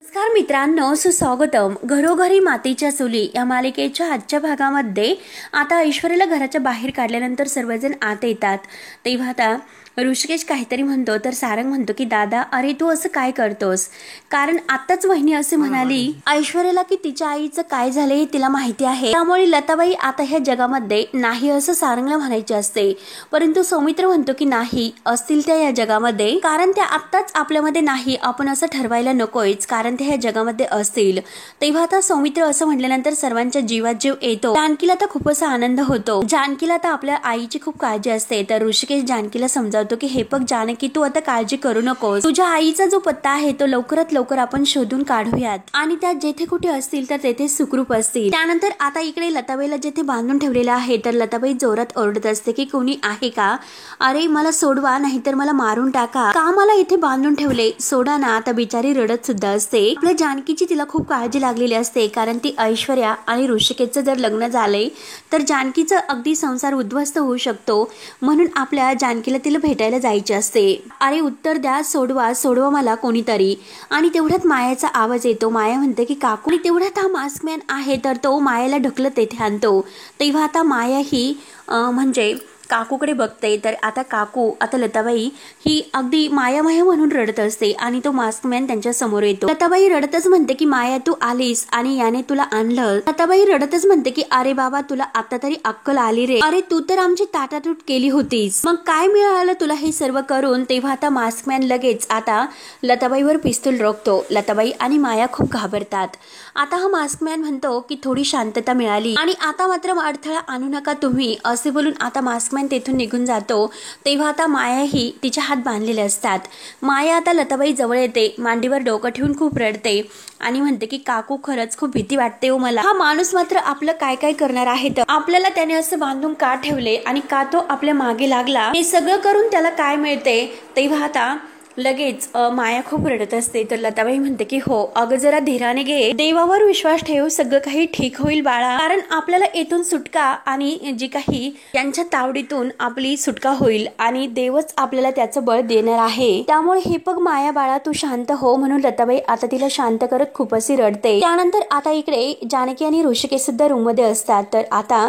नमस्कार मित्रांनो, सुस्वागतम. घरोघरी मातीच्या चुली या मालिकेच्या आजच्या भागामध्ये आता ऐश्वर्याला घराच्या बाहेर काढल्यानंतर सर्वजण आत येतात. तेव्हा आता ऋषिकेश काहीतरी म्हणतो तर सारंग म्हणतो की दादा, अरे तू असं काय करतोस? कारण आताच वहिनी असे म्हणाली ऐश्वर्याला की तिच्या आईचं काय झाले हे तिला माहिती आहे, त्यामुळे लताबाई आता ह्या जगामध्ये नाही असं सारंगला म्हणायचे असते. परंतु सौमित्र म्हणतो की नाही, असतील त्या या जगामध्ये, कारण त्या आत्ताच आपल्यामध्ये नाही, आपण असं ठरवायला नकोच, कारण त्या ह्या जगामध्ये असतील. तेव्हा आता सौमित्र असं म्हटल्यानंतर सर्वांच्या जीवात जीव येतो. जानकीला तर खूप असा आनंद होतो. जानकीला तर आपल्या आईची खूप काळजी असते. तर ऋषिकेश जानकीला समजावतो की हे बघ जानकी, तू आता काळजी करू नकोस, तुझ्या आईचा जो पत्ता आहे तो लवकरात लवकर आपण शोधून काढूयात आणि त्या जेथे कुठे असतील तर तेथे सुखरूप असतील. त्यानंतर आता इकडे लताबाईला जेथे बांधून ठेवलेलं आहे तर लताबाई जोरात ओरडत असते की कोणी आहे का? अरे मला सोडवा, नाहीतर मला मारून टाका. का मला इथे बांधून ठेवले? सोडा ना. आता बिचारी रडत सुद्धा असते. आपल्या जानकीची तिला खूप काळजी लागलेली असते, कारण ती ऐश्वर्या आणि ऋषिकेशचं जर लग्न झाले तर जानकीचं अगदी संसार उद्ध्वस्त होऊ शकतो. म्हणून आपल्या जानकीला तिला भेटायला जायचे असते. अरे उत्तर द्या, सोडवा सोडवा मला कोणीतरी. आणि तेवढ्यात मायाचा आवाज येतो. माया म्हणते की काकू. आणि तेवढ्यात हा मास्कमॅन आहे तर तो मायाला ढकलत तेथे आणतो. तेव्हा आता माया ही म्हणजे काकूकडे बघते तर आता काकू, आता लताबाई ही अगदी माया माया म्हणून रडत असते आणि तो मास्कमॅन त्यांच्या समोर येतो. लताबाई रडतच म्हणते की माया तू आलीस आणि याने तुला आणलं. लताबाई रडतच म्हणते की अरे बाबा, तुला आता तरी अक्कल आली रे. अरे तू तर आमची ताटातूट केली होतीस, मग काय मिळालं तुला हे सर्व करून? तेव्हा आता मास्कमॅन लगेच आता लताबाईवर पिस्तूल रोखतो. लताबाई आणि माया खूप घाबरतात. आता हा मास्कमॅन म्हणतो की थोडी शांतता मिळाली आणि आता मात्र अडथळा आणू नका तुम्ही, असे बोलून आता मास्कमॅन तेथून निघून जातो. तेव्हा आता माया ही तिचे हात बांधलेले असतात. माया आता लताबाई जवळ येते, मांडीवर डोकं ठेवून खूप रडते आणि म्हणते की काकू, खरंच खूप भीती वाटते हो मला. हा माणूस मात्र आपलं काय काय करणार आहे, तर आपल्याला त्याने असं बांधून का ठेवले आणि का तो आपल्या मागे लागला, हे सगळं करून त्याला काय मिळते? तेव्हा आता लगेच माया खूप रडत असते. तर लताबाई म्हणते की हो अगं, जरा धीराने घे, देवावर विश्वास ठेव, सगळं काही ठीक होईल बाळा, कारण आपल्याला येथून सुटका आणि जी काही यांच्या तावडीतून आपली सुटका होईल आणि देवच आपल्याला त्याचं बळ देणार आहे. त्यामुळे हे बघ माया बाळा, तू शांत हो. म्हणून लताबाई आता तिला शांत करत खूप अशी रडते. त्यानंतर आता इकडे जानकी आणि ऋषिकेश सुद्धा रूम मध्ये असतात. तर आता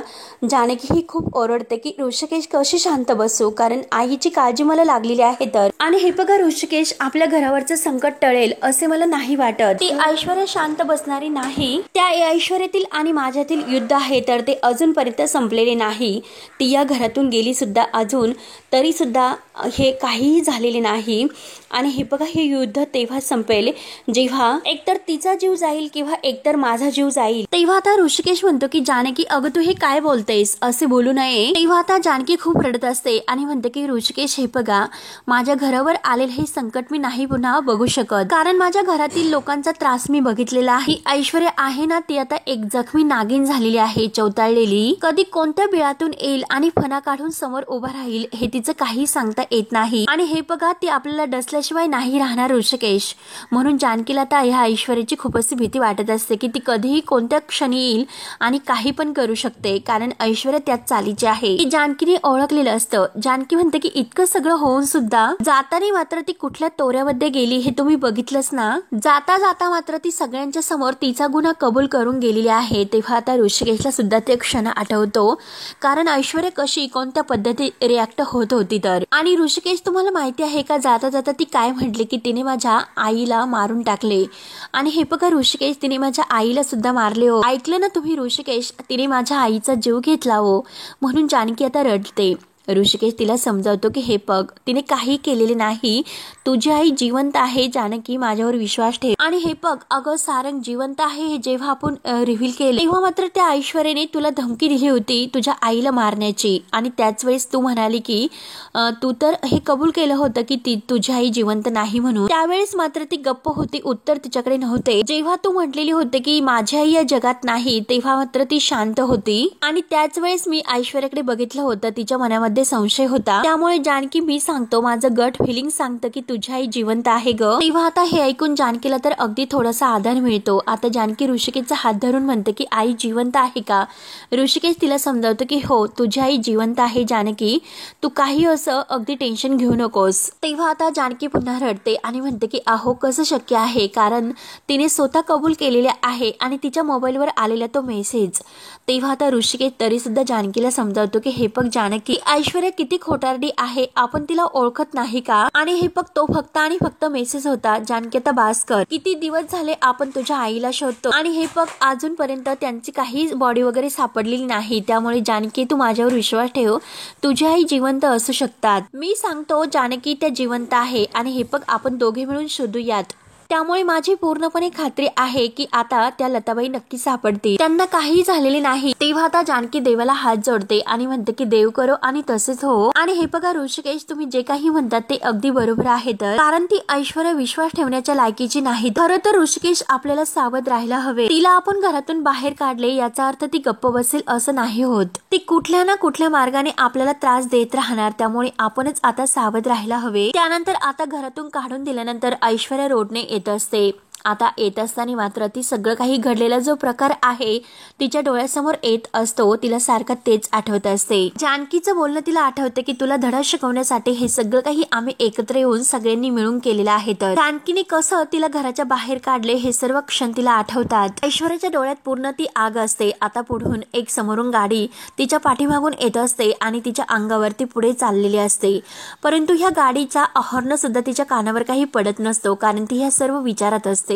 जानकी ही खूप ओरडते की ऋषिकेश कशी शांत बसू, कारण आईची काळजी मला लागलेली आहे. तर आणि हे बघा ऋषिकेश, आपल्या घरावरचं संकट टळेल असे मला नाही वाटत. ती ऐश्वर्या शांत बसणारी नाही. त्या ऐश्वर्यातील आणि माझ्यातील युद्ध आहे तर ते अजूनपर्यंत संपलेले नाही. ती या घरातून गेली सुद्धा अजून, तरी सुद्धा हे काहीही झालेले नाही. आणि हे बघा, हे युद्ध तेव्हा संपेल जेव्हा एकतर तिचा जीव जाईल किंवा एकतर माझा जीव जाईल. तेव्हा आता ऋषिकेश म्हणतो की जानकी, अगं तू हे काय बोलतेस, असे बोलू नये. तेव्हा आता जानकी खूप रडत असते आणि म्हणते की ऋषिकेश, हे बघा, माझ्या घरावर आलेले हे संकट मी नाही पुन्हा बघू शकत, कारण माझ्या घरातील लोकांचा त्रास मी बघितलेला आहे. ऐश्वर्या आहे ना, ती आता एक जखमी नागिन झालेली आहे, चवताळलेली. कधी कोणत्या बिळातून येईल आणि फणा काढून समोर उभा राहील हे तिचं काही सांगता येत नाही. आणि हे बघा, ती आपल्याला डसल्याशिवाय नाही राहणार ऋषिकेश. म्हणून जानकीला आता ह्या ऐश्वर्याची खूप अशी भीती वाटत असते की ती कधीही कोणत्या क्षणी येईल आणि काही पण करू शकते, कारण ऐश्वर्या त्यात चालीची आहे. ती जानकीने ओळखलेलं असतं. जानकी म्हणते की इतकं सगळं होऊन सुद्धा जाताना मात्र ती कुठल्या तोऱ्यामध्ये गेली हे तुम्ही बघितलंच ना. जाता जाता मात्र ती सगळ्यांच्या समोर तिचा गुन्हा कबूल करून गेलेली आहे. तेव्हा आता ऋषिकेशला सुद्धा ते क्षण आठवतो, कारण ऐश्वर्या कशी कोणत्या पद्धती रिॲक्ट होत होती. तर आणि ऋषिकेश, तुम्हाला माहिती आहे का, जाता जाता ती काय म्हटली की तिने माझ्या आईला मारून टाकले. आणि हे बघा ऋषिकेश, तिने माझ्या आईला सुद्धा मारले हो. ऐकलं ना तुम्ही ऋषिकेश, तिने माझ्या आईचा जीव घेतला हो. म्हणून जानकी आता रडते. ऋषिकेश तिला समजावतो की हे बघ, तिने काही केलेले नाही, तुझी आई जिवंत आहे जानकी, माझ्यावर विश्वास ठेव. आणि हे बघ अगं, सारंग जिवंत आहे हे जेव्हा आपण रिव्हील केले तेव्हा मात्र त्या ऐश्वर्याने तुला धमकी दिली होती तुझ्या आईला मारण्याची, आणि त्याच वेळेस तू म्हणाली की तू तर हे कबूल केलं होतं की ती तुझी आई जिवंत नाही म्हणून. त्यावेळेस मात्र ती गप्प होती, उत्तर तिच्याकडे नव्हते. जेव्हा तू म्हटलेली होते की माझी आई या जगात नाही, तेव्हा मात्र ती शांत होती. आणि त्याच वेळेस मी ऐश्वर्याकडे बघितलं होतं, तिच्या मनामध्ये मनामध्ये संशय होता, त्यामुळे जानकी मी सांगतो, माझं गट फिलिंग सांगतं की तुझी आई जिवंत आहे ग. तेव्हा आता हे ऐकून जानकीला तर अगदी थोडासा आधार मिळतो. आता जानकी ऋषिकेशचा हात धरून म्हणते की आई जिवंत आहे का. ऋषिकेश तिला समजावतो की हो, तुझी आई जिवंत आहे जानकी, तू काही असं अगदी टेन्शन घेऊ नकोस. तेव्हा आता जानकी पुन्हा रडते आणि म्हणते की अहो कसं शक्य आहे, कारण तिने स्वतः कबूल केलेले आहे आणि तिच्या मोबाईलवर आलेला तो मेसेज. तेव्हा आता ऋषिकेश तरी सुद्धा जानकीला समजावतो की हे बघ जानकी, ऐश्वर्या किती खोटारडी आहे, आपण तिला ओळखत नाही का, आणि हे बघ तो फक्त आणि फक्त मेसेज होता. जानकी आता बास कर, किती दिवस झाले आपण तुझ्या आईला शोधतो आणि हे बघ अजूनपर्यंत त्यांची काही बॉडी वगैरे सापडलेली नाही. त्यामुळे जानकी तू माझ्यावर विश्वास ठेव, तुझी आई जिवंत असू शकतात. मी सांगतो जानकी त्या जिवंत आहे आणि हे बघ आपण दोघे मिळून शोधूयात. त्यामुळे माझी पूर्णपणे खात्री आहे की आता त्या लताबाई नक्की सापडतील, त्यांना काही झालेले नाही. तेव्हा आता जानकी देवाला हात जोडते आणि म्हणते की देव करो आणि तसेच हो. आणि हे बघा ऋषिकेश, तुम्ही जे काही म्हणतात ते अगदी बरोबर आहे, तर कारण ती ऐश्वर्या विश्वास ठेवण्याच्या लायकीची नाही. खरं तर ऋषिकेश आपल्याला सावध राहायला हवे. तिला आपण घरातून बाहेर काढले याचा अर्थ ती गप्प बसेल असं नाही होत. ती कुठल्या ना कुठल्या मार्गाने आपल्याला त्रास देत राहणार, त्यामुळे आपणच आता सावध राहायला हवे. त्यानंतर आता घरातून काढून दिल्यानंतर ऐश्वर्या रोडने येत असते. आता येत असताना मात्र ती सगळं काही घडलेला जो प्रकार आहे तिच्या डोळ्यासमोर येत असतो. तिला सारखं तेच आठवत असते. जानकीचं बोलणं तिला आठवते की तुला धडा शिकवण्यासाठी हे सगळं काही आम्ही एकत्र येऊन सगळ्यांनी मिळून केलेलं आहे. तर जानकीने कसं तिला घराच्या बाहेर काढले हे सर्व क्षण तिला आठवतात. ऐश्वर्याच्या डोळ्यात पूर्ण ती आग असते. आता पुढून एक समोरून गाडी तिच्या पाठीमागून येत असते आणि तिच्या अंगावरती पुढे चाललेली असते, परंतु ह्या गाडीचा हॉर्न सुद्धा तिच्या कानावर काही पडत नसतो, कारण ती ह्या सर्व विचारात असते.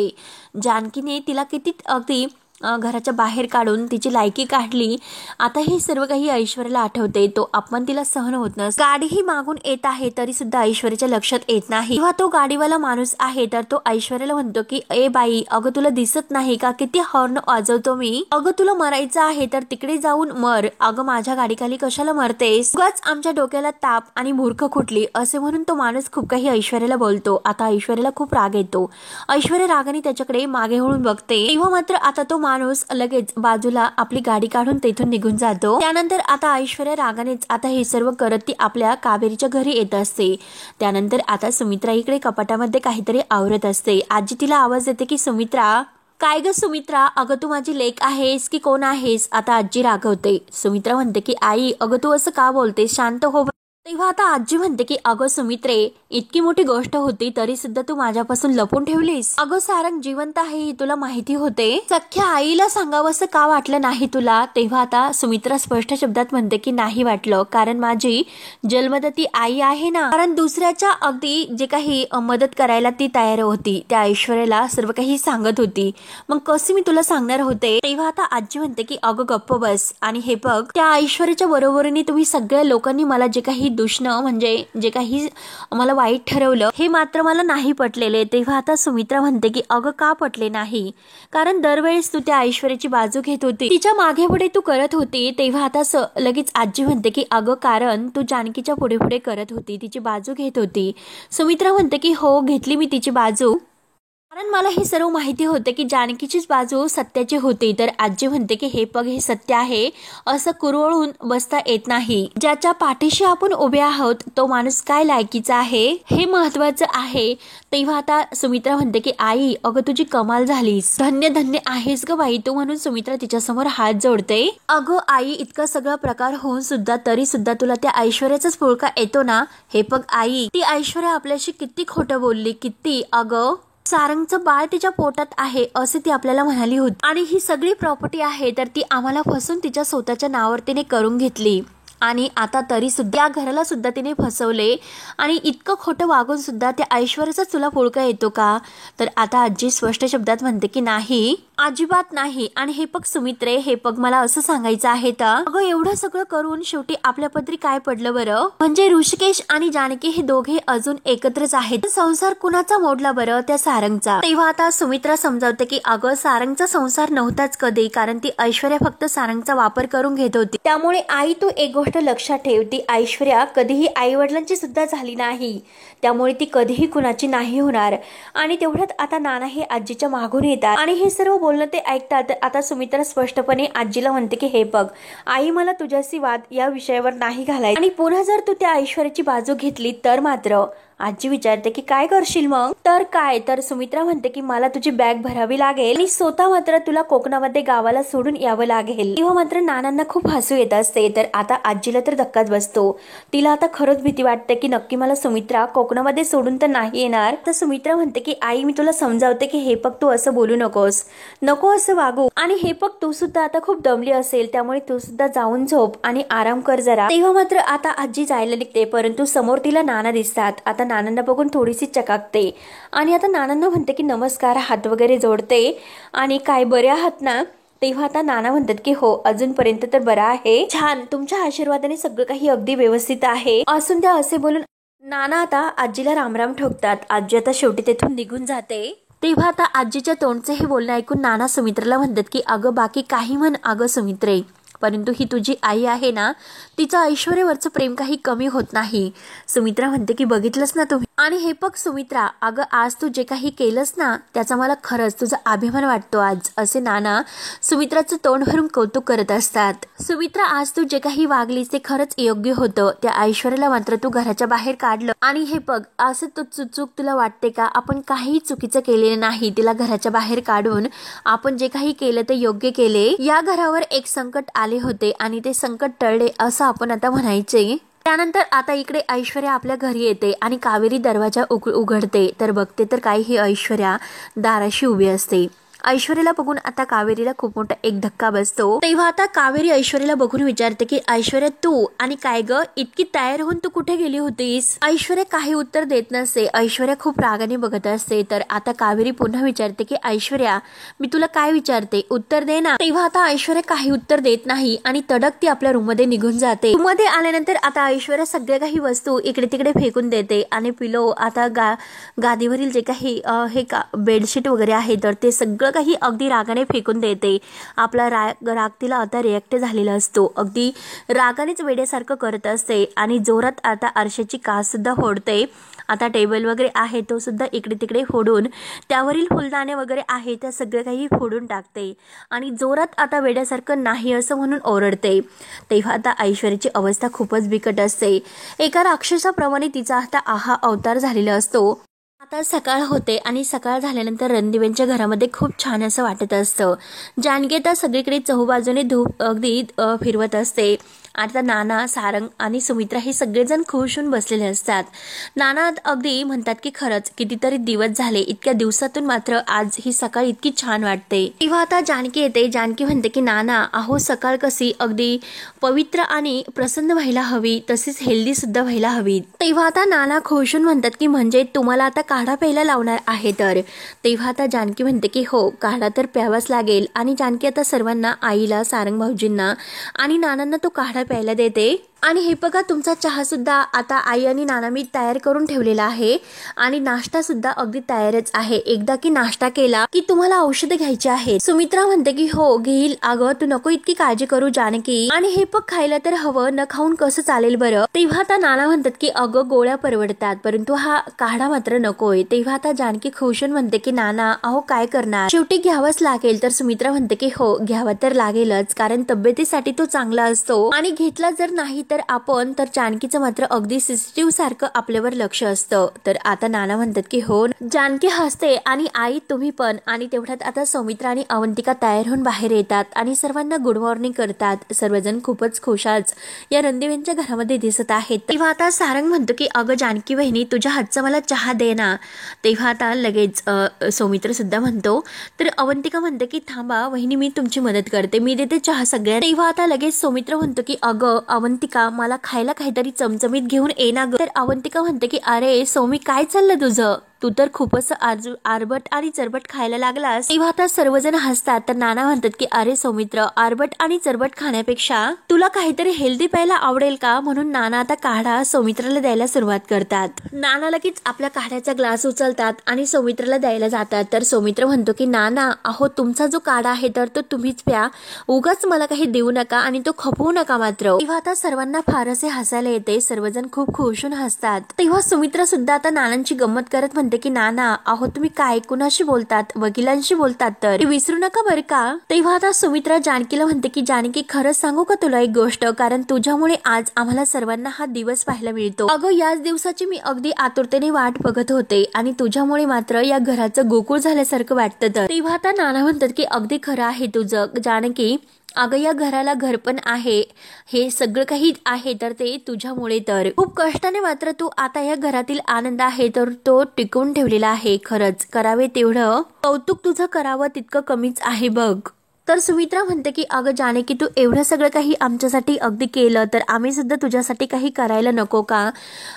जानकीने तिला किती अगदी घराच्या बाहेर काढून तिची लायकी काढली. आता हे सर्व काही ऐश्वर्याला आठवते. तो अपमान तिला सहन होत नसतो. गाडीही मागून येत आहे तरी सुद्धा ऐश्वर्याच्या लक्षात येत नाही. तेव्हा तो गाडीवाला माणूस आहे तर तो ऐश्वर्याला म्हणतो की ए बाई, अगं तुला दिसत नाही का किती हॉर्न वाजवतो मी, अगं तुला मरायचं आहे तर तिकडे जाऊन मर, अगं माझ्या गाडीखाली कशाला मरतेस, उगाच आमच्या डोक्याला ताप आणि मूर्ख कुठली, असे म्हणून तो माणूस खूप काही ऐश्वर्याला बोलतो. आता ऐश्वर्याला खूप राग येतो. ऐश्वर्या रागाने त्याच्याकडे मागे वळून बघते. तेव्हा मात्र आता तो माणूस लगेच बाजूला आपली गाडी काढून तेथून निघून जातो. त्यानंतर आता ऐश्वर्या रागानेच आता हे सर्व करत ती आपल्या कावेरीच्या घरी येत असते. त्यानंतर आता सुमित्रा इकडे कपाटामध्ये काहीतरी आवरत असते. आजी तिला आवाज देते की सुमित्रा, काय ग सुमित्रा, अगं तू माझी लेक आहेस की कोण आहेस. आता आजी रागवते. सुमित्रा म्हणते की आई, अगं तू असं का बोलतेस, शांत हो. तेव्हा आता आजी म्हणते की अगं सुमित्रे, इतकी मोठी गोष्ट होती तरी सुद्धा तू माझ्यापासून लपून ठेवलीस. अगं सारंग जिवंत आहे ही तुला माहिती होते, सख्या आईला सांगावंसं का वाटलं नाही तुला. तेव्हा आता सुमित्रा स्पष्ट शब्दात म्हणते की नाही वाटलं, कारण माझी जन्मदाती आई आहे ना, कारण दुसऱ्याच्या अगदी जे काही मदत करायला ती तयार होती, त्या ऐश्वर्याला सर्व काही सांगत होती, मग कसे मी तुला सांगणार होते. तेव्हा आता आजी म्हणते की अगं गप्प बस, आणि हे बघ त्या ऐश्वर्याच्या बरोबरीने तुम्ही सगळ्या लोकांनी मला जे काही दुष्ण म्हणजे जे काही मला वाईट ठरवलं हे मात्र मला नाही पटलेले. तेव्हा आता सुमित्रा म्हणते की अगं का पटले नाही, कारण दरवेळेस तू त्या ऐश्वर्याची बाजू घेत होती, तिच्या मागे पुढे तू करत होती. तेव्हा आता लगेच आजी म्हणते की अगं कारण तू जानकीच्या पुढे पुढे करत होती, तिची बाजू घेत होती. सुमित्रा म्हणते की हो घेतली मी तिची बाजू, कारण मला हे सर्व माहिती होते की जानकीचीच बाजू सत्याची होती. तर आजी म्हणते की हे बघ हे सत्य आहे, असं कुरवळून बसता येत नाही. ज्याच्या पाठीशी आपण उभे आहोत तो माणूस काय लायकीचा आहे हे महत्वाचं आहे. तेव्हा आता सुमित्रा म्हणते की आई, अगं तुझी कमाल झालीस, धन्य धन्य आहेस ग बाई तू, म्हणून सुमित्रा तिच्यासमोर हात जोडते. अगं आई, इतका सगळा प्रकार होऊन सुद्धा तरी सुद्धा तुला त्या ऐश्वर्याचाच पुळका येतो ना. हे बघ आई, ती ऐश्वर्या आपल्याशी किती खोटं बोलली, किती, अगं सारंगचं बाळ तिच्या पोटात आहे असे ती आपल्याला म्हणाली होती, आणि ही सगळी प्रॉपर्टी आहे तर ती आम्हाला फसून तिच्या स्वतःच्या नावावर तिने करून घेतली, आणि आता तरी सुद्धा या घराला सुद्धा तिने फसवले, आणि इतकं खोटं वागून सुद्धा त्या ऐश्वर्याचाच तुला पुळका येतो का. तर आता आजी स्पष्ट शब्दात म्हणते की नाही, अजिबात नाही. आणि हे पग सुमित्रे, हे पग मला असं सांगायचं आहे तर अगं एवढं सगळं करून शेवटी आपल्या पदरी काय पडलं बरं, म्हणजे ऋषिकेश आणि जानकी हे दोघे अजून एकत्रच आहेत. संसार कुणाचा मोडला बरं, त्या सारंगचा. तेव्हा आता सुमित्रा समजावते की अगं सारंगचा संसार नव्हताच कधी, कारण ती ऐश्वर्या फक्त सारंगचा वापर करून घेत होती. त्यामुळे आई तू एक गोष्ट फक्त लक्षात ठेव, ती ऐश्वर्या कधीही आई वडिलांची सुद्धा झाली नाही, त्यामुळे ती कधीही कुणाची नाही होणार. आणि तेवढ्यात आता नाना हे आजीच्या मागून येतात आणि हे सर्व बोलणं ते ऐकतात. आता सुमित्रा स्पष्टपणे आजीला म्हणते की हे बघ आई, मला तुझ्याशी वाद या विषयावर नाही घालायचा आणि पुन्हा जर तू त्या ऐश्वर्याची बाजू घेतली तर मात्र. आजी विचारते की काय करशील मग? तर काय तर सुमित्रा म्हणते की मला तुझी बॅग भरावी लागेल आणि स्वतः मात्र तुला कोकणामध्ये गावाला सोडून यावं लागेल. तेव्हा मात्र नानांना खूप हसू येत असते. तर आता आजीला तर धक्काच बसतो. तिला आता खरंच भीती वाटते की नक्की मला सुमित्रा कोकणामध्ये सोडून तर नाही येणार. तर सुमित्रा म्हणते की आई, मी तुला समजावते की हे पग तू असं बोलू नकोस, नको असं वागू, आणि हे पग तू सुद्धा आता खूप दमली असेल, त्यामुळे तू सुद्धा जाऊन झोप आणि आराम कर जरा. तेव्हा मात्र आता आजी जायला निघते, परंतु समोर तिला नाना दिसतात. आता नानांना बघून थोडीशी चकाकते आणि आता नानांना म्हणते की नमस्कार, हात वगैरे जोडते आणि काय बरे आहात ना? तेव्हा आता नाना म्हणतात की हो, अजूनपर्यंत तर बरा आहे, छान, तुमच्या आशीर्वादाने सगळं काही अगदी व्यवस्थित आहे, असून त्या असे बोलून नाना आता आजीला रामराम ठोकतात. आजी आता शेवटी तेथून निघून जाते. तेव्हा आता आजीच्या तोंडचे हे बोलणं ऐकून नाना सुमित्राला म्हणतात की अगं बाकी काही म्हण अगं सुमित्रे, परंतु ही तुझी आई आहे ना, तिचं ऐश्वर्यावरचं प्रेम काही कमी होत नाही. सुमित्रा म्हणते की बघितलंस ना तुम्ही, आणि हे बघ सुमित्रा, अगं आज तू जे काही केलंस ना त्याचा मला खरंच तुझा अभिमान वाटतो आज, असे नाना सुमित्राचं तोंड भरून कौतुक करत असतात. सुमित्रा, आज तू जे काही वागलीस ते खरंच योग्य होतं. त्या ऐश्वर्याला मात्र तू घराच्या बाहेर काढलं, आणि हे बघ असं तू चूक तुला वाटते का? आपण काही चुकीचं केलेलं नाही. तिला घराच्या बाहेर काढून आपण जे काही केलं ते योग्य केले. या घरावर एक संकट आले होते आणि ते संकट टळले असं आपण आता म्हणायचे. त्यानंतर आता इकडे ऐश्वर्या आपल्या घरी येते आणि कावेरी दरवाजा उघडते तर बघते तर काही ही ऐश्वर्या दाराशी उभी असते. ऐश्वर्याला बघून आता कावेरीला खूप मोठा एक धक्का बसतो. तेव्हा आता कावेरी ऐश्वर्याला बघून विचारते की ऐश्वर्या, तू आणि काय ग, इतकी तयार होऊन तू कुठे गेली होतीस? ऐश्वर्या काही उत्तर देत नसते. ऐश्वर्या खूप रागाने बघत असते. तर आता कावेरी पुन्हा विचारते की ऐश्वर्या, मी तुला काय विचारते, उत्तर दे ना. तेव्हा आता ऐश्वर्या काही उत्तर देत नाही आणि तडक ती आपल्या रूम मध्ये निघून जाते. रूम मध्ये आल्यानंतर आता ऐश्वर्या सगळ्या काही वस्तू इकडे तिकडे फेकून देते आणि पिलो आता गादीवरील जे काही बेडशीट वगैरे आहे तर ते सगळं काही अगदी रागाने फेकून देते. आपला राग तिला आता रिॲक्ट झालेला असतो. अगदी रागानेच वेड्यासारखं करत असते आणि जोरात आता आरशाची काच सुद्धा फोडते. आता टेबल वगैरे आहे तो सुद्धा इकडे तिकडे फोडून त्यावरील फुलदाणे वगैरे आहे त्या सगळं काही फोडून टाकते आणि जोरात आता वेड्यासारखं नाही असं म्हणून ओरडते. तेव्हा आता ऐश्वर्याची अवस्था खूपच बिकट असते. एका राक्षसाप्रमाणे तिचा आता अवतार झालेला असतो. आता सकाळ होते आणि सकाळ झाल्यानंतर रणदिव्यांच्या घरामध्ये खूप छान असं वाटत असतं. जानकी आता सगळीकडे चहूबाजूने धूप अगदी फिरवत असते. आता नाना, सारंग आणि सुमित्रा हे सगळेजण खुश होऊन बसलेले असतात. नाना अगदी म्हणतात की खरंच कितीतरी दिवस झाले, इतक्या दिवसातून मात्र आज ही सकाळ इतकी छान वाटते. तेव्हा आता जानकी येते. जानकी म्हणते की नाना, अहो सकाळ कशी अगदी पवित्र आणि प्रसन्न व्हायला हवी, तशीच हेल्दी सुद्धा व्हायला हवी. तेव्हा आता नाना खुश होऊन म्हणतात की म्हणजे तुम्हाला आता काढा प्यायला लावणार आहे तर? तेव्हा आता जानकी म्हणते की हो, काढा तर प्यावाच लागेल. आणि जानकी आता सर्वांना, आईला, सारंग भाऊजींना आणि नानांना तो काढा प्यायला देते. आणि हे बघा, तुमचा चहा सुद्धा आता आई आणि नाना मी तयार करून ठेवलेला आहे आणि नाश्ता सुद्धा अगदी तयारच आहे. एकदा की नाश्ता केला की तुम्हाला औषधे घ्यायची आहेत. सुमित्रा म्हणते की हो घेईल. अगं तू नको इतकी काळजी करू जानकी, आणि हे पग खायला तर हवं, न खाऊन कसं चालेल बरं? तेव्हा आता नाना म्हणतात की अगं गोळ्या परवडतात, परंतु हा काढा मात्र नकोय. तेव्हा आता जानकी खुशून म्हणते की नाना अहो काय करणार, शेवटी घ्यावंच लागेल. तर सुमित्रा म्हणते की हो घ्यावा तर लागेलच, कारण तब्येतीसाठी तो चांगला असतो आणि घेतला जर नाही तर आपण तर जानकीचं मात्र अगदी सीसीटीव्ही सारखं आपल्यावर लक्ष असतं. तर आता नाना म्हणतात की हो. जानकी हसते आणि आई तुम्ही पण. आणि तेवढ्यात आता सौमित्रा आणि अवंतिका तयार होऊन बाहेर येतात आणि सर्वांना गुड मॉर्निंग करतात. सर्वजण खूपच खुशाच या रणदिव्यांच्या घरामध्ये दिसत आहेत. तेव्हा आता सारंग म्हणतो की अगं जानकी वहिनी, तुझ्या हातचा मला चहा दे ना. तेव्हा आता लगेच सौमित्र सुद्धा म्हणतो. तर अवंतिका म्हणते की थांबा वहिनी, मी तुमची मदत करते, मी देते चहा सगळ्या. तेव्हा आता लगेच सौमित्र म्हणतो की अगं अवंतिका, मला खायला काहीतरी चमचमीत घेऊन ये ना ग. तर अवंतिका म्हणते की अरे सौमी, काय चाललं तुझं, तू तर खूपच आरबट आणि चरबट खायला लागलास। तेव्हा आता सर्वजण हसतात तर नाना म्हणतात की अरे सौमित्र, आरबट आणि चरबट खाण्यापेक्षा तुला काहीतरी हेल्दी प्यायला आवडेल का? म्हणून नाना आता काढा सौमित्राला द्यायला सुरुवात करतात। नाना लगेच आपल्या काढ्याचा ग्लास उचलतात आणि सौमित्राला द्यायला जातात तर सौमित्र म्हणतो की नाना, अहो तुमचा जो काढा आहे तर तो तुम्हीच प्या, उगाच मला काही देऊ नका आणि तो खपवू नका मात्र। तेव्हा आता सर्वांना फारसे हसायला येते, सर्वजण खूप खुश होऊन हसतात। तेव्हा सुमित्रा सुद्धा आता नानांची गंमत करत म्हणते की नाना, अहो तुम्ही काय कुणाशी बोलतात? वकिलांशी बोलतात तर विसरू नका बरं का। तेव्हा आता सुमित्रा जानकीला म्हणते की जानकी, खरंच सांगू का तुला एक गोष्ट, कारण तुझ्यामुळे आज आम्हाला सर्वांना हा दिवस पाहायला मिळतो। अगं याच दिवसाची मी अगदी आतुरतेने वाट बघत होते आणि तुझ्यामुळे मात्र या घराचं गोकुळ झाल्यासारखं वाटतं। तर तेव्हा आता नाना म्हणतात की अगदी खरं आहे तुझं जानकी, अगं या घराला घर पण आहे, हे सगळं काही आहे तर ते तुझ्यामुळे। तर खूप कष्टाने मात्र तू आता या घरातील आनंद आहे तर तो टिकवून ठेवलेला आहे। खरंच करावे तेवढं कौतुक तुझं करावं तितकं कमीच आहे बघ। तर सुमित्रा म्हणते की अगं जानकी, तू एवढं सगळं काही आमच्यासाठी अगदी केलं तर आम्ही सुद्धा तुझ्यासाठी काही करायला नको का?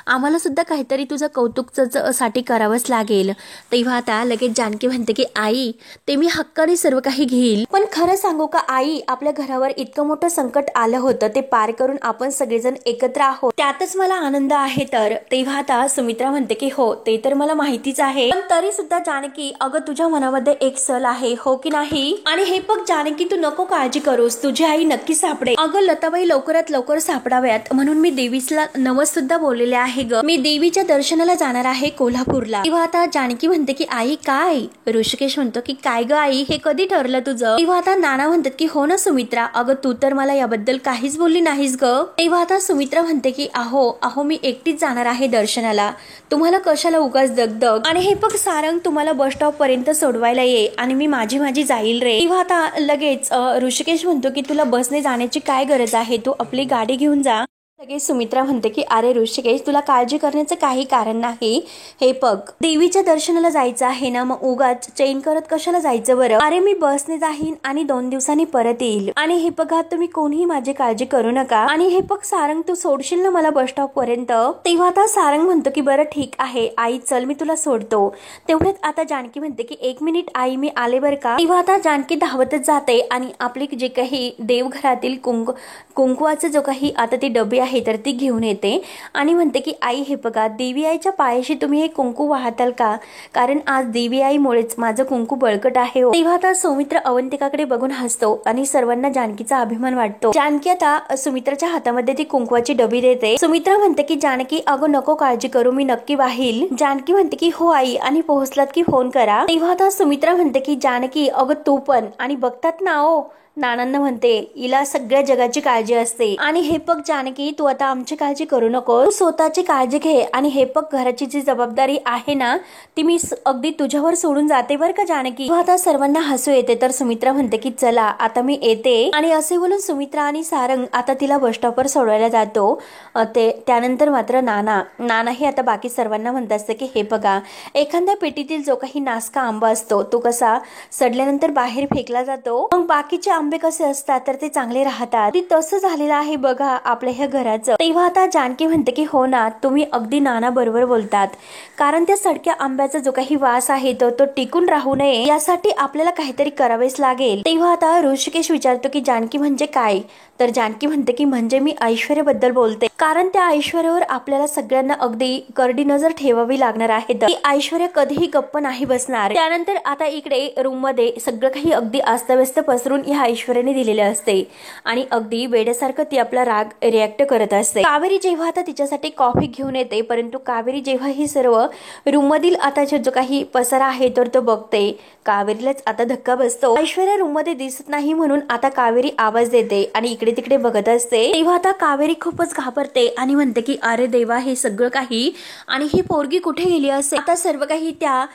आम्हाला सुद्धा काहीतरी तुझं कौतुक साठी करावंच लागेल। तेव्हा आता लगेच जानकी म्हणते की आई, ते मी हक्काने सर्व काही घेईल, पण खरं सांगू का आई, आपल्या घरावर इतकं मोठं संकट आलं होतं ते पार करून आपण सगळेजण एकत्र आहोत, त्यातच मला आनंद आहे। तर तेव्हा आता सुमित्रा म्हणते की हो ते तर मला माहितीच आहे, पण तरी सुद्धा जानकी, अगं तुझ्या मनामध्ये एक सल आहे हो की नाही? आणि हे बघ जानकी, तू नको काळजी करूस, तुझी आई नक्की सापडेल। अगं लताबाई लवकरात लवकर सापडाव्यात म्हणून मी देवीला नवस सुद्धा बोललेले आहे ग, मी देवीच्या दर्शनाला जाणार आहे कोल्हापूरला। तेव्हा आता जानकी म्हणते की आई काय? ऋषिकेश म्हणतो की काय ग आई, हे कधी ठरलं तुझं? तेव्हा आता नाना म्हणतात की हो ना सुमित्रा, अगं तू तर मला याबद्दल काहीच बोलली नाहीस ग। तेव्हा आता सुमित्रा म्हणते की अहो मी एकटीच जाणार आहे दर्शनाला, तुम्हाला कशाला उगाच दगदग, आणि हे बघ सारंग, तुम्हाला बस स्टॉप पर्यंत सोडवायला ये आणि मी माझी जाईल रे। तेव्हा आता लगेच ऋषिकेश म्हणतो की तुला बसने जाण्याची काय गरज आहे, तू आपली गाडी घेऊन जा। लगेच सुमित्रा म्हणते की अरे ऋषिकेश, तुला काळजी करण्याचं काही कारण नाही, हे बघ देवीच्या दर्शनाला जायचं आहे ना, मग उगाच चेन करत कशाला जायचं बरं? अरे मी बसने जाईन आणि 2 दिवसांनी परत येईल, आणि हे बघा तुम्ही कोणीही माझी काळजी करू नका, आणि हे बघ सारंग, तू सोडशील ना मला बस स्टॉप पर्यंत? तेव्हा आता सारंग म्हणतो की बरं ठीक आहे आई, चल मी तुला सोडतो। तेवढ्यात आता जानकी म्हणते की 1 मिनिट आई, मी आले बरं का। तेव्हा आता जानकी धावतच जाते आणि आपली जे काही देवघरातील कुंकवाचं जो काही आता ती डबी आहे तर ती घेऊन येते आणि म्हणते की आई, हे बघा देवी आईच्या पायाशी तुम्ही हे कुंकू वाहताल का? कारण आज देवी आईमुळेच माझं कुंकू बळकट आहे हो। तेव्हा आता सौमित्र अवंतिकाकडे बघून हसतो आणि सर्वांना जानकीचा अभिमान वाटतो। जानकी आता सुमित्राच्या हातामध्ये ती कुंकवाची डबी देते। सुमित्रा म्हणते की जानकी, अगं नको काळजी करू, मी नक्की वाहील। जानकी म्हणते की हो आई, आणि पोहोचलात की फोन करा। तेव्हा आता सुमित्रा म्हणते की जानकी, अगं तू पण, आणि बघतात ना ओ नानांना म्हणते, हिला सगळ्या जगाची काळजी असते, आणि हे बघ जानकी, तू आता आमची काळजी करू नको, तू स्वतःची काळजी घे, आणि हे बघ घराची जी जबाबदारी आहे ना ती मी अगदी तुझ्यावर सोडून जाते बरं का जानकी। आता सर्वांना हसू येते तर सुमित्रा म्हणते की चला आता मी येते, आणि असे बोलून सुमित्रा आणि सारंग आता तिला बस स्टॉपवर सोडवायला जातो। त्यानंतर मात्र नाना हे आता बाकी सर्वांना म्हणत असते की हे बघा, एखाद्या पेटीतील जो काही नासका आंबा असतो तो कसा सडल्यानंतर बाहेर फेकला जातो, मग बाकीचे आंबे कसे असतात तर ते चांगले राहतात, ती तसं झालेलं आहे बघा आपल्या ह्या घराचं। तेव्हा आता जानकी म्हणते की हो ना, तुम्ही अगदी नाना बरोबर बोलतात, कारण त्या सडक्या आंब्याचा जो काही वास आहे तो टिकून राहू नये यासाठी आपल्याला काहीतरी करावेच लागेल। तेव्हा आता ऋषिकेश विचारतो की जानकी म्हणजे काय? तर जानकी म्हणते की म्हणजे मी ऐश्वर्याबद्दल बोलते, कारण त्या ऐश्वर्यावर आपल्याला सगळ्यांना अगदी करडी नजर ठेवावी लागणार आहे। ती ऐश्वर्या कधीही गप्प नाही बसणार। त्यानंतर आता इकडे रूम मध्ये सगळं काही अगदी अस्ताव्यस्त पसरून ह्या ऐश्वर्याने दिलेले असते, आणि अगदी वेड्यासारखं ती आपला राग रिॲक्ट करत असते। कावेरी जेव्हा आता तिच्यासाठी कॉफी घेऊन येते, परंतु कावेरी जेव्हा ही सर्व रूम मधील आता जो काही पसारा आहे तर तो बघते, कावेरीलाच आता धक्का बसतो। ऐश्वर्या रूम मध्ये दिसत नाही म्हणून आता कावेरी आवाज देते आणि इकडे तिकडे बघत असते। तेव्हा आता कावेरी खूपच घाबरते आणि म्हणते की अरे देवा, हे सगळं काही, आणि ही पोरगी कुठे गेली असेल? आता सर्व काही त्या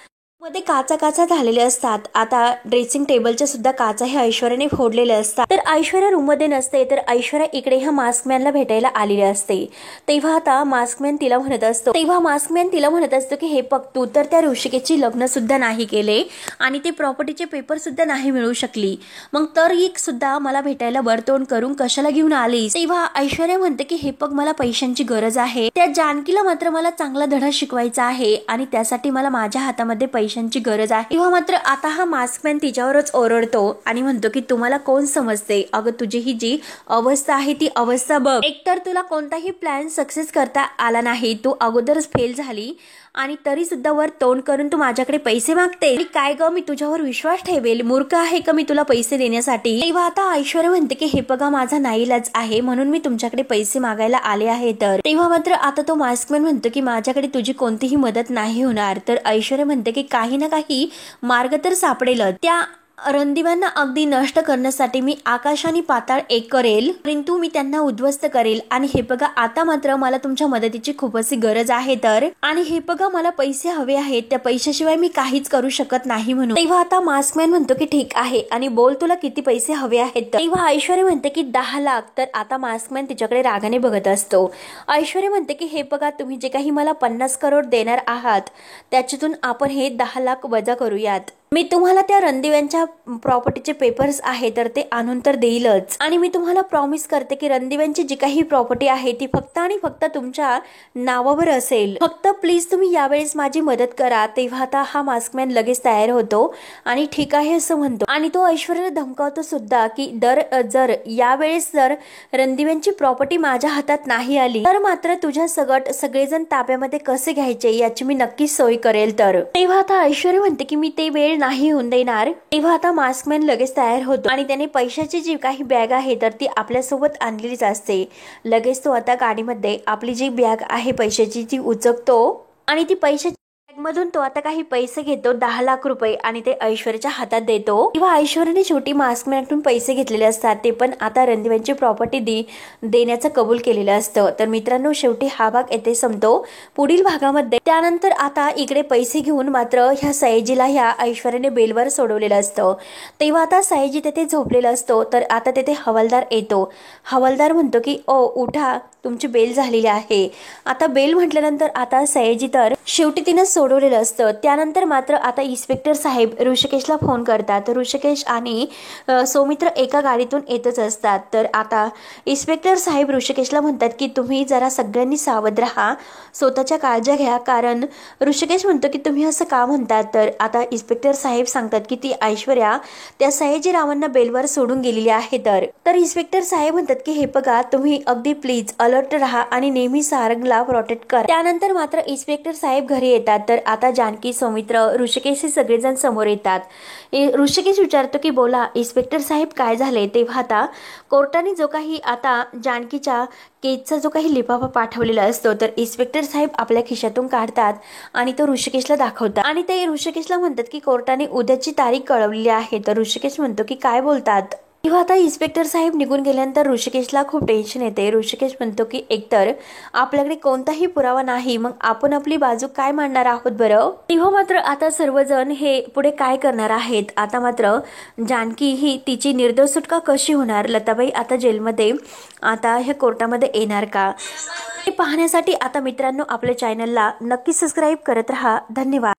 मध्ये काचा झालेले असतात. आता ड्रेसिंग टेबलच्या सुद्धा काचा हे ऐश्वर्याने फोडलेले असतात. तर ऐश्वर्या रूम मध्ये नसते, तर ऐश्वर्या इकडे ह्या मास्कमॅनला भेटायला आलेली असते. तेव्हा आता मास्कमॅन तिला म्हणत असतो की हे बघ, तू तर त्या ऋषिकेशची लग्न सुद्धा नाही केले आणि ते प्रॉपर्टीचे पेपर सुद्धा नाही मिळू शकली, मग तर एक सुद्धा मला भेटायला वरतोंड करून कशाला घेऊन आलीस. तेव्हा ऐश्वर्या म्हणते की हे बघ, मला पैशांची गरज आहे. त्या जानकीला मात्र मला चांगला धडा शिकवायचा आहे आणि त्यासाठी मला माझ्या हातामध्ये पैशांची गरज आहे. तेव्हा मात्र आता हा मास्कमॅन तिच्यावरच ओरडतो आणि म्हणतो की तुम्हाला कोण समजते, अगं तुझी ही जी अवस्था आहे ती अवस्था बघ. एकतर तुला कोणताही प्लॅन सक्सेस करता आला नाही, तू अगोदरच फेल झाली आणि तरी सुद्धा वर तोंड करून तू माझ्याकडे पैसे मागते. काय ग, मी तुझ्यावर विश्वास ठेवेल? मूर्ख आहे का मी तुला पैसे देण्यासाठी? तेव्हा आता ऐश्वर्या म्हणते की हे बघा, माझा नाईलाज आहे म्हणून मी तुमच्याकडे पैसे मागायला आले आहे. तर तेव्हा मात्र आता तो मास्कमॅन म्हणतो की माझ्याकडे तुझी कोणतीही मदत नाही होणार. तर ऐश्वर्या म्हणते की काही ना काही मार्ग तर सापडेलच. त्या रणदिव्यांना अगदी नष्ट करण्यासाठी मी आकाश आणि पाताळ एक करेल, परंतु मी त्यांना उद्ध्वस्त करेल. आणि हे बघा, आता मात्र मला तुमच्या मदतीची खूप अशी गरज आहे. तर आणि हे बघा, मला पैसे हवे आहेत, त्या पैशाशिवाय मी काहीच करू शकत नाही म्हणून. तेव्हा आता मास्कमॅन म्हणतो की ठीक आहे आणि बोल, तुला किती पैसे हवे आहेत? तेव्हा ऐश्वर्या म्हणते की 10 लाख. तर आता मास्कमॅन तिच्याकडे रागाने बघत असतो. ऐश्वर्या म्हणते की हे बघा, तुम्ही जे काही मला 50 करोड देणार आहात त्याच्यातून आपण हे 10 लाख वजा करूयात. मी तुम्हाला त्या रणदिव्यांच्या प्रॉपर्टीचे पेपर्स आहे तर ते आणून तर देईलच, आणि मी तुम्हाला प्रॉमिस करते की रणदिव्यांची जी काही प्रॉपर्टी आहे ती फक्त आणि फक्त तुमच्या नावावर असेल. फक्त प्लीज तुम्ही यावेळेस माझी मदत करा. तेव्हा आता हा मास्कमॅन लगेच तयार होतो आणि ठीक आहे असं म्हणतो आणि तो ऐश्वर्याला धमकावतो सुद्धा की जर यावेळेस जर रणदिव्यांची प्रॉपर्टी माझ्या हातात नाही आली तर मात्र तुझ्या सगळेजण ताब्यामध्ये कसे घ्यायचे याची मी नक्कीच सोय करेल. तर तेव्हा आता ऐश्वर्या म्हणते की मी ते वेळ नाही होऊन देणार. तेव्हा आता मास्कमॅन लगेच तयार होतो आणि त्याने पैशाची जी काही बॅग आहे तर ती आपल्यासोबत आणलेलीच असते. लगेच तो आता गाडीमध्ये आपली जी बॅग आहे पैशाची ती उचकतो आणि ती पैशाची मधून तो आता काही पैसे घेतो, 10 लाख रुपये, आणि ते ऐश्वर्याच्या हातात देतो. किंवा ऐश्वर्याने शेवटी मास्कमॅनकडून पैसे घेतलेले असतात, ते पण आता रणदिव्यांची प्रॉपर्टी देण्याचं कबूल केलेलं असतं. तर मित्रांनो, शेवटी हा भाग येथे संपतो. पुढील भागामध्ये त्यानंतर आता इकडे पैसे घेऊन मात्र ह्या सयाजीला ह्या ऐश्वर्याने बेलवर सोडवलेलं असतं. तेव्हा आता सयाजी तिथे झोपलेला असतो. तर आता तिथे हवालदार येतो. हवालदार म्हणतो की ओ उठा, तुमची बेल झालेली आहे. आता बेल म्हटल्यानंतर आता सयाजी तर शेवटी तिनं सोडवलेलं असतं. त्यानंतर मात्र आता इन्स्पेक्टर साहेब ऋषिकेशला फोन करतात. ऋषिकेश आणि सौमित्र एका गाडीतून येतच असतात. तर आता इन्स्पेक्टर साहेब ऋषिकेशला म्हणतात की तुम्ही जरा सगळ्यांनी सावध राहा, स्वतःच्या काळजी घ्या. कारण ऋषिकेश म्हणतो की तुम्ही असं का म्हणतात? तर आता इन्स्पेक्टर साहेब सांगतात की ती ऐश्वर्या त्या सयाजी रावांना बेलवर सोडून गेलेली आहे. तर इन्स्पेक्टर साहेब म्हणतात की हे बघा, तुम्ही अगदी प्लीज अलर्ट राहा आणि नेहमी सारंगला प्रोटेक्ट करा. त्यानंतर मात्र इन्स्पेक्टर साहेब घरी येतात. तर आता जानकी, सौमित्र, ऋषिकेश हे सगळेजण समोर येतात. ऋषिकेश विचारतो की बोला इन्स्पेक्टर साहेब, काय झाले? तेव्हा आता कोर्टाने जो काही आता जानकीच्या केसचा जो काही लिफाफा पाठवलेला असतो तर इन्स्पेक्टर साहेब आपल्या खिशातून काढतात आणि तो ऋषिकेशला दाखवतात आणि ते ऋषिकेशला म्हणतात की कोर्टाने उद्याची तारीख कळवलेली आहे. तर ऋषिकेश म्हणतो की काय बोलतात? तेव्हा आता इन्स्पेक्टर साहेब निघून गेल्यानंतर ऋषिकेशला खूप टेन्शन येते. ऋषिकेश म्हणतो की एकतर आपल्याकडे कोणताही पुरावा नाही, मग आपण आपली बाजू काय मांडणार आहोत बरं? तेव्हा मात्र आता सर्वजण हे पुढे काय करणार आहेत? आता मात्र जानकी ही तिची निर्दोष सुटका कशी होणार? लताबाई आता जेलमध्ये आता ह्या कोर्टामध्ये येणार का? हे पाहण्यासाठी आता मित्रांनो आपल्या चॅनलला नक्की सबस्क्राईब करत राहा. धन्यवाद.